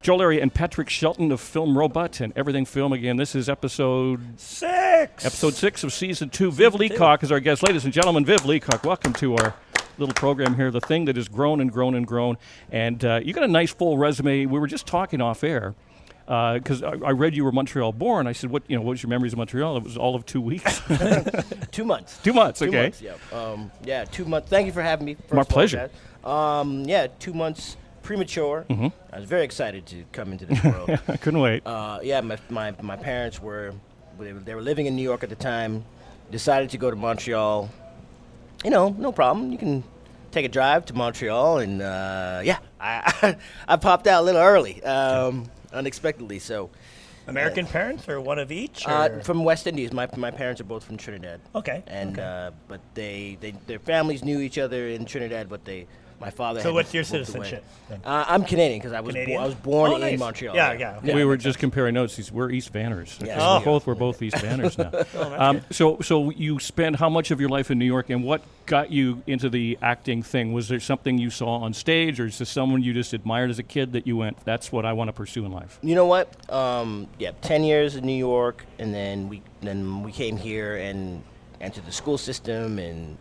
Joel Larry and Patrick Shelton of Film Robot and Everything Film. Again, this is episode 6. Episode 6 of Season 2. Viv Leacock is our guest. Ladies and gentlemen, Viv Leacock, welcome to our little program here, the thing that has grown and grown and grown. And you got a nice full resume. We were just talking off air because I read you were Montreal born. I said, what was your memories of Montreal? It was all of 2 weeks. 2 months. 2 months, okay. 2 months, yeah. 2 months. Thank you for having me. My pleasure. 2 months premature. Mm-hmm. I was very excited to come into this world. I couldn't wait. My parents were living in New York at the time, decided to go to Montreal. No problem. You can take a drive to Montreal, and I popped out a little early, unexpectedly. So, American parents or one of each? From West Indies. My parents are both from Trinidad. Okay. And but their families knew each other in Trinidad, but my father. So what's your citizenship? I'm Canadian because I was born in Montreal. Yeah. Okay. We were just comparing notes. We're East Vanners. Yeah. We're both East Vanners now. So you spent how much of your life in New York, and what got you into the acting thing? Was there something you saw on stage, or is this someone you just admired as a kid that you went, that's what I want to pursue in life? You know what? 10 years in New York, and then we came here and entered the school system and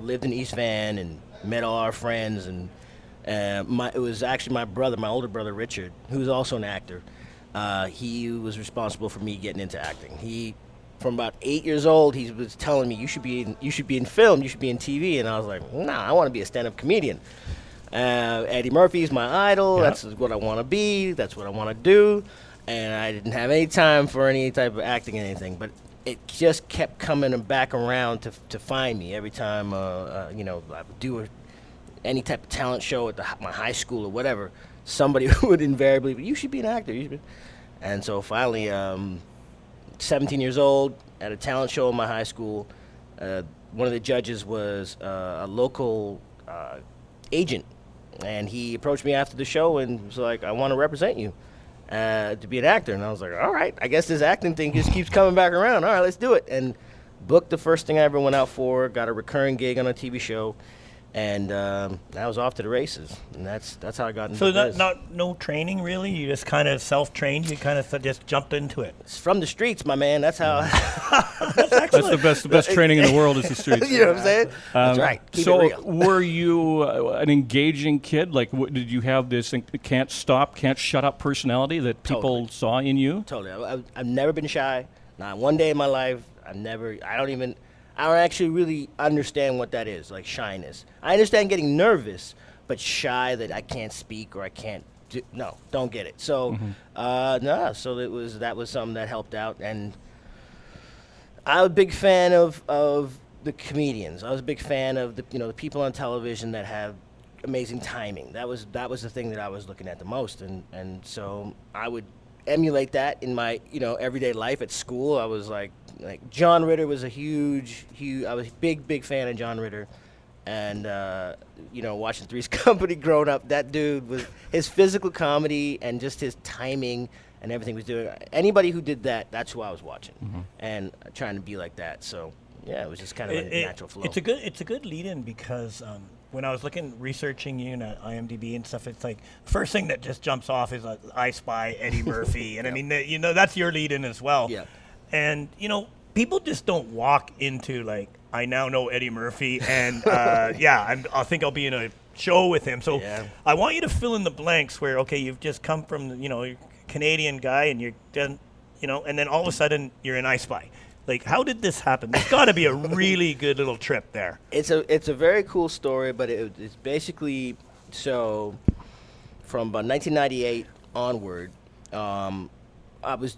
lived in East Van and met all our friends, and it was actually my older brother Richard, who's also an actor. He was responsible for me getting into acting. He, from about 8 years old, he was telling me, you should be in film, you should be in TV, and I was like, nah, I want to be a stand-up comedian. Eddie Murphy's my idol. Yep. That's what I want to be. That's what I want to do. And I didn't have any time for any type of acting or anything, but it just kept coming back around to find me every time. I would do any type of talent show at my high school or whatever. Somebody would invariably, you should be an actor. And so finally, 17 years old, at a talent show in my high school, one of the judges was a local agent, and he approached me after the show and was like, "I want to represent you." To be an actor, and I was like, all right, I guess this acting thing just keeps coming back around. All right, let's do it. And booked the first thing I ever went out for, got a recurring gig on a TV show, and I was off to the races. And that's how I got into this. So no training, really? You just kind of self-trained? You kind of just jumped into it? It's from the streets, my man. That's how. That's the best training in the world is the streets. You know what I'm saying? That's right. Keep it real. Were you an engaging kid? Like, did you have this can't shut up personality that people saw in you? Totally. I've never been shy. Not one day in my life. I don't actually really understand what that is, like shyness. I understand getting nervous, but shy that I can't speak or I can't do, no, don't get it. So, so that was something that helped out. And I was a big fan of the comedians. I was a big fan of the people on television that have amazing timing. That was the thing that I was looking at the most. And so I would emulate that in my everyday life at school. I was like John Ritter was I was a big fan of John Ritter, and watching Three's Company growing up, that dude was his physical comedy and just his timing and everything was doing. Anybody who did that, that's who I was watching, and trying to be like that. So yeah, it was just kind of a natural flow. It's a good lead-in because when I was researching you at IMDb and stuff, it's like first thing that just jumps off is I Spy Eddie Murphy, and I mean that's your lead-in as well. Yeah. And, people just don't walk into, I now know Eddie Murphy, and, I think I'll be in a show with him. So I want you to fill in the blanks where, okay, you've just come from, you're a Canadian guy, and you're done, and then all of a sudden you're in I Spy. Like, how did this happen? There's got to be a really good little trip there. It's a very cool story, but it's basically, so from about 1998 onward, I was,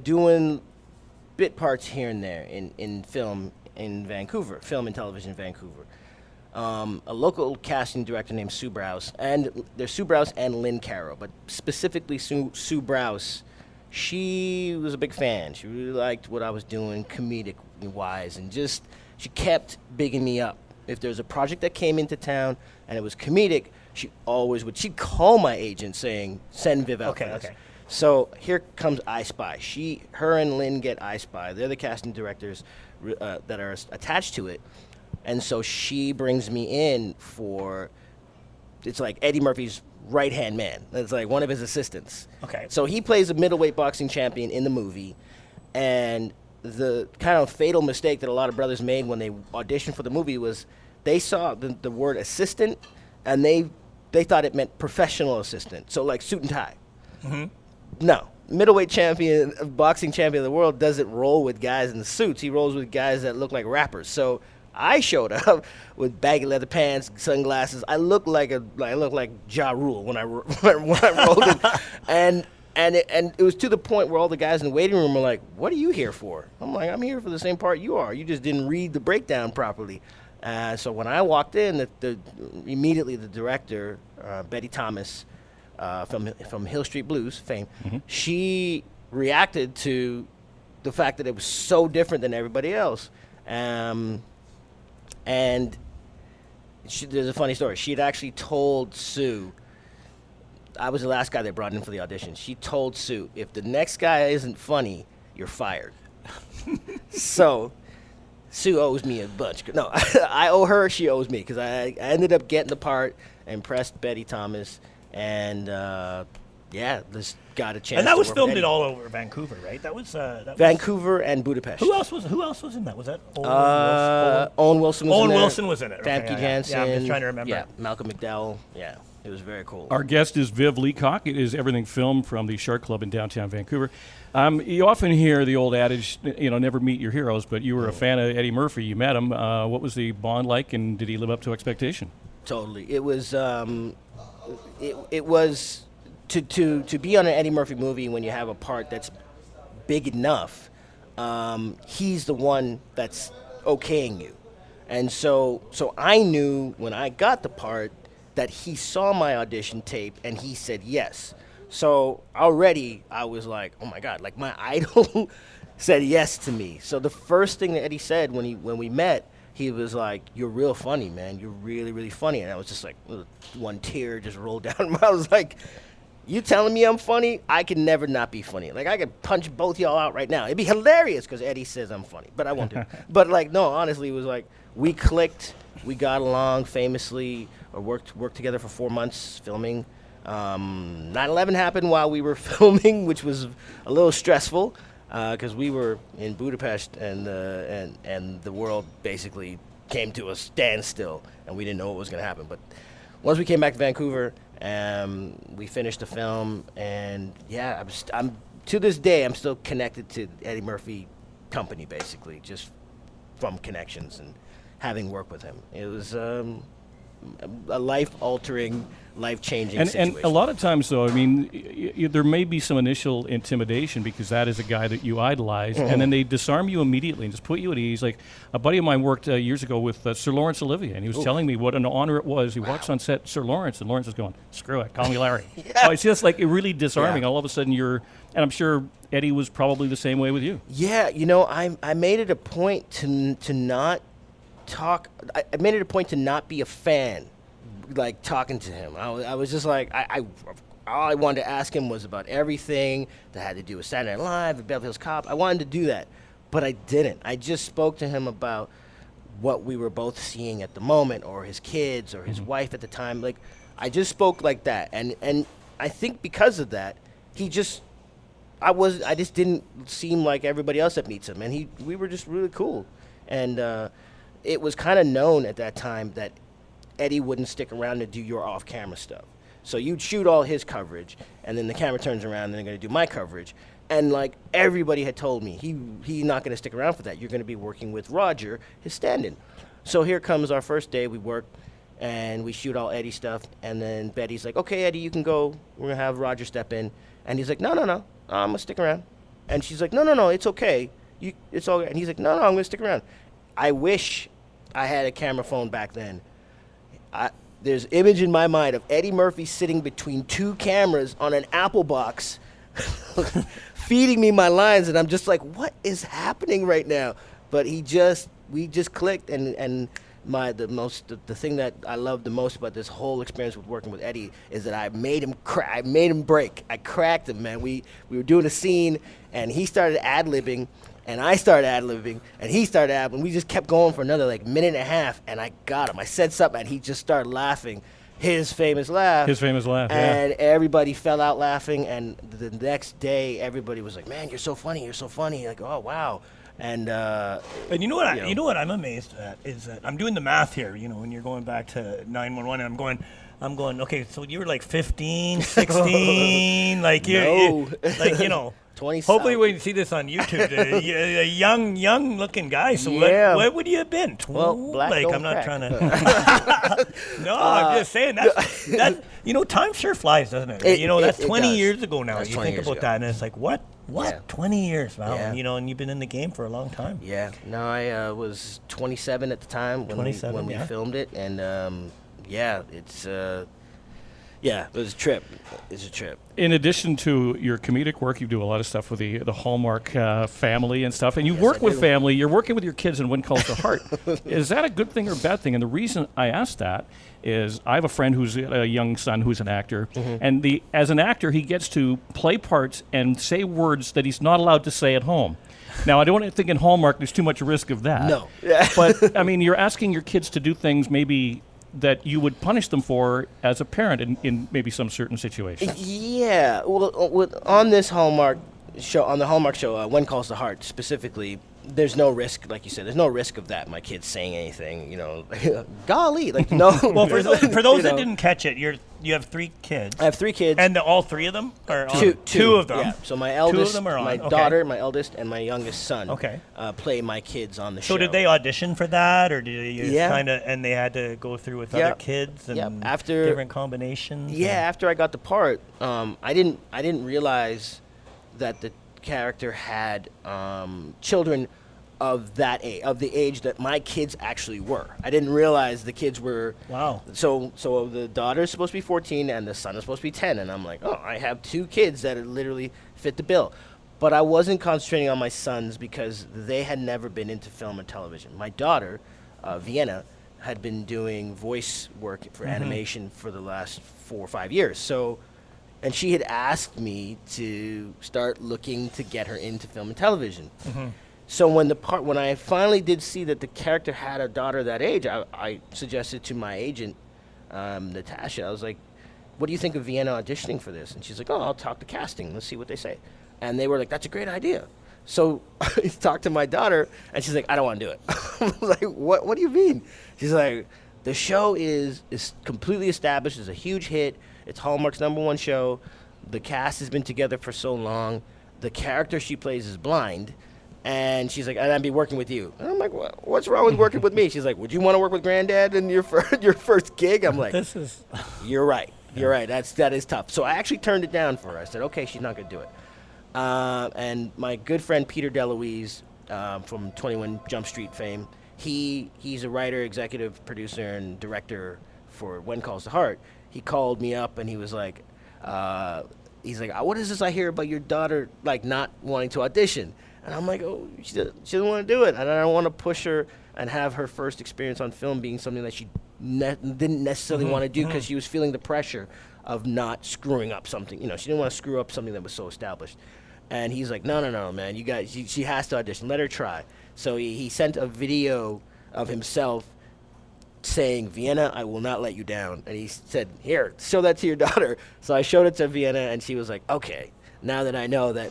doing bit parts here and there in film in Vancouver, film and television in Vancouver. A local casting director named Sue Browse, and there's Sue Browse and Lynn Carroll, but specifically Sue Browse, she was a big fan. She really liked what I was doing comedic-wise, and just she kept bigging me up. If there was a project that came into town and it was comedic, she'd call my agent saying, send Viv out for this. Okay. So here comes I Spy. Her and Lynn get I Spy. They're the casting directors that are attached to it. And so she brings me in it's like Eddie Murphy's right-hand man. That's like one of his assistants. Okay. So he plays a middleweight boxing champion in the movie, and the kind of fatal mistake that a lot of brothers made when they auditioned for the movie was they saw the word assistant, and they thought it meant professional assistant, so like suit and tie. No. Middleweight champion, boxing champion of the world doesn't roll with guys in suits. He rolls with guys that look like rappers. So I showed up with baggy leather pants, sunglasses. I look like Ja Rule when I rolled in. And it was to the point where all the guys in the waiting room were like, "What are you here for?" I'm like, "I'm here for the same part you are. You just didn't read the breakdown properly." So when I walked in, immediately the director, Betty Thomas, from Hill Street Blues fame, she reacted to the fact that it was so different than everybody else. And there's a funny story. She had actually told Sue, I was the last guy they brought in for the audition. She told Sue, if the next guy isn't funny, you're fired. So Sue owes me a bunch. No, I owe her, she owes me, because I ended up getting the part, impressed Betty Thomas, and just got a chance. And that was to work filmed with it Eddie. all over Vancouver, right? That was Vancouver and Budapest. Who else was in that? Was that Owen Wilson was in there. Owen Wilson was in it. Okay, Famke Janssen. Yeah, I'm just trying to remember. Yeah, Malcolm McDowell. Yeah, it was very cool. Our guest is Viv Leacock. It is everything filmed from the Shark Club in downtown Vancouver. You often hear the old adage, never meet your heroes, but you were a fan of Eddie Murphy. You met him. What was the bond like, and did he live up to expectation? Totally. It was it was to be on an Eddie Murphy movie when you have a part that's big enough. He's the one that's okaying you, and so I knew when I got the part that he saw my audition tape and he said yes. So already I was like, oh my God, like my idol said yes to me. So the first thing that Eddie said when we met, he was like, "You're real funny, man. You're really, really funny." And I was just like, one tear just rolled down. I was like, "You telling me I'm funny? I can never not be funny. Like I could punch both y'all out right now. It'd be hilarious because Eddie says I'm funny, but I won't do it." But like, no, honestly, it was like we clicked, we got along famously, or worked together for 4 months filming. 9/11 happened while we were filming, which was a little stressful. Because we were in Budapest and the world basically came to a standstill and we didn't know what was going to happen. But once we came back to Vancouver, we finished the film, and yeah, I'm to this day I'm still connected to Eddie Murphy Company, basically just from connections and having worked with him. It was a life-altering, life-changing situation. And a lot of times, though, I mean, there may be some initial intimidation because that is a guy that you idolize, and then they disarm you immediately and just put you at ease. Like a buddy of mine worked years ago with Sir Laurence Olivier, and he was telling me what an honor it was. He walks on set, Sir Laurence, and Laurence is going, "Screw it, call me Larry." Oh, it's just like really disarming. All of a sudden you're, and I'm sure Eddie was probably the same way with you. Yeah, I made it a point to not talk. I made it a point to not be a fan, like talking to him. I was just like, all I wanted to ask him was about everything that had to do with Saturday Night Live and Beverly Hills Cop. I wanted to do that, but I didn't. I just spoke to him about what we were both seeing at the moment, or his kids, or his wife at the time. Like, I just spoke like that, and I think because of that, I just didn't seem like everybody else that meets him, and we were just really cool, and it was kind of known at that time that Eddie wouldn't stick around to do your off-camera stuff. So you'd shoot all his coverage, and then the camera turns around, and they're going to do my coverage. And, like, everybody had told me, he's not going to stick around for that. You're going to be working with Roger, his stand-in. So here comes our first day. We work, and we shoot all Eddie stuff. And then Betty's like, "Okay, Eddie, you can go. We're going to have Roger step in." And he's like, No, I'm going to stick around. And she's like, No, it's okay. It's all good. And he's like, No, I'm going to stick around. I wish I had a camera phone back then. There's an image in my mind of Eddie Murphy sitting between two cameras on an Apple box feeding me my lines, and I'm just like, what is happening right now? But we just clicked, and the thing that I love the most about this whole experience with working with Eddie is that I made him break. I cracked him, man. We were doing a scene, and he started ad-libbing, and I started ad-libbing, and he started ad-libbing. We just kept going for another minute and a half, and I got him. I said something, and he just started laughing, his famous laugh. His famous laugh, and everybody fell out laughing. And the next day, everybody was like, "Man, you're so funny! You're so funny!" Like, "Oh wow!" And you know what? You know what I'm amazed at is that I'm doing the math here. You know, when you're going back to 911, and I'm going. Okay, so you were like 15, 16, like like 20. Hopefully, we can see this on YouTube. A young looking guy. So what would you have been? Well, black like don't I'm not crack. trying to. No, I'm just saying that. Time sure flies, doesn't it? That's 20 years ago now. That's You 20 think years about ago. that, and it's like what? Yeah. 20 years, wow. Yeah. And you've been in the game for a long time. Yeah. No, I was 27 at the time when we filmed it, and it's. Yeah, it was a trip. It's a trip. In addition to your comedic work, you do a lot of stuff with the Hallmark family and stuff. And you work with family. You're working with your kids in When Calls the Heart. Is that a good thing or bad thing? And the reason I ask that is I have a friend who's a young son who's an actor. And as an actor, he gets to play parts and say words that he's not allowed to say at home. Now, I don't think in Hallmark there's too much risk of that. No. But, I mean, you're asking your kids to do things maybe that you would punish them for as a parent in maybe some certain situations. Yeah. Well, on this Hallmark show, When Calls the Heart specifically, there's no risk, like you said. There's no risk of that. My kids saying anything, golly, like no. Well, for those that didn't catch it, you have 3 kids. I have 3 kids. And all 3 of them are two, on? 2 of them. Yeah. So my eldest, them are on. my daughter, my eldest, and my youngest son. Play my kids on the show. So did they audition for that, or did you kind of? And they had to go through with other kids and after different combinations. Yeah. After I got the part, I didn't realize that the character had children of that age, of the age that my kids actually were. I didn't realize the kids were. Wow. So the daughter is supposed to be 14 and the son is supposed to be 10, and I'm like, oh, I have 2 kids that literally fit the bill. But I wasn't concentrating on my sons because they had never been into film and television. My daughter, Vienna, had been doing voice work for animation for the last 4 or 5 years. So, and she had asked me to start looking to get her into film and television. So when I finally did see that the character had a daughter that age, I suggested to my agent, Natasha, I was like, what do you think of Vienna auditioning for this? And she's like, oh, I'll talk to casting. Let's see what they say. And they were like, that's a great idea. So I talked to my daughter, and she's like, I don't want to do it. I was like, what do you mean? She's like, the show is completely established. It's a huge hit. It's Hallmark's #1 show. The cast has been together for so long. The character she plays is blind. And she's like, and I'd be working with you. And I'm like, what's wrong with working with me? She's like, would you want to work with Granddad in your first gig? I'm like, you're right. You're right. That is tough. So I actually turned it down for her. I said, okay, she's not going to do it. And my good friend Peter DeLuise from 21 Jump Street fame, he's a writer, executive producer, and director for When Calls the Heart. He called me up and he was like, what is this I hear about your daughter like not wanting to audition? And I'm like, oh, she doesn't want to do it. And I don't want to push her and have her first experience on film being something that she didn't necessarily want to do because she was feeling the pressure of not screwing up something. She didn't want to screw up something that was so established. And he's like, no, man, you guys, she has to audition. Let her try. So he sent a video of himself saying, Vienna, I will not let you down. And he said, here, show that to your daughter. So I showed it to Vienna, and she was like, okay, now that I know that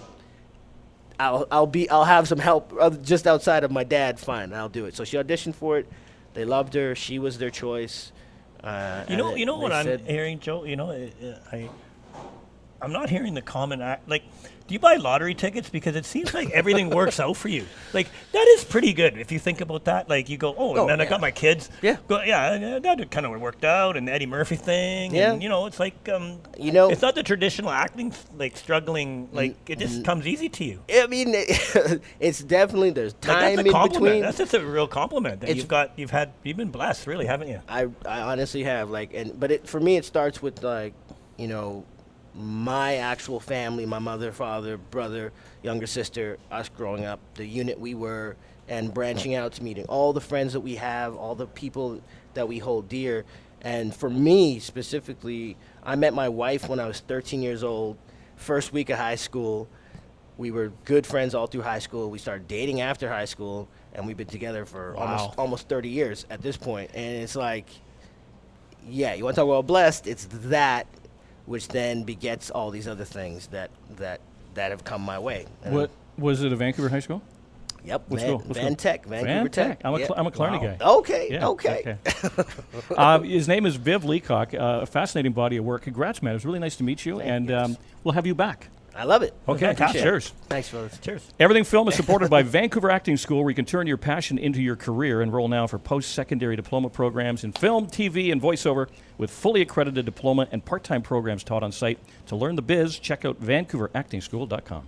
I'll have some help just outside of my dad, fine, I'll do it. So she auditioned for it. They loved her. She was their choice. You know what I'm hearing, Joe? I'm not hearing the common act. Like, do you buy lottery tickets? Because it seems like everything works out for you. Like, that is pretty good if you think about that. Like, you go, and then I got my kids. Yeah. That kind of worked out. And the Eddie Murphy thing. Yeah. And, it's like, it's not the traditional acting, like, struggling. Like, it just comes easy to you. I mean, it's definitely, there's time that's a in between. That's just a real compliment that you've been blessed, really, haven't you? I honestly have. But for me, it starts with, my actual family, my mother, father, brother, younger sister, us growing up, the unit we were, and branching out to meeting all the friends that we have, all the people that we hold dear. And for me specifically, I met my wife when I was 13 years old, first week of high school. We were good friends all through high school. We started dating after high school, and we've been together for almost 30 years at this point. And it's like, Yeah, you want to talk about blessed? It's that which then begets all these other things that have come my way. What was it? A Vancouver high school? Yep, What school? Vancouver Tech. I'm a Clarny guy. Okay, Yeah, okay. His name is Viv Leacock. A fascinating body of work. Congrats, man. It was really nice to meet you, and we'll have you back. I love it. Okay, cheers. Thanks, fellas. Cheers. Everything Film is supported by Vancouver Acting School, where you can turn your passion into your career. Enroll now for post-secondary diploma programs in film, TV, and voiceover with fully accredited diploma and part-time programs taught on site. To learn the biz, check out VancouverActingSchool.com.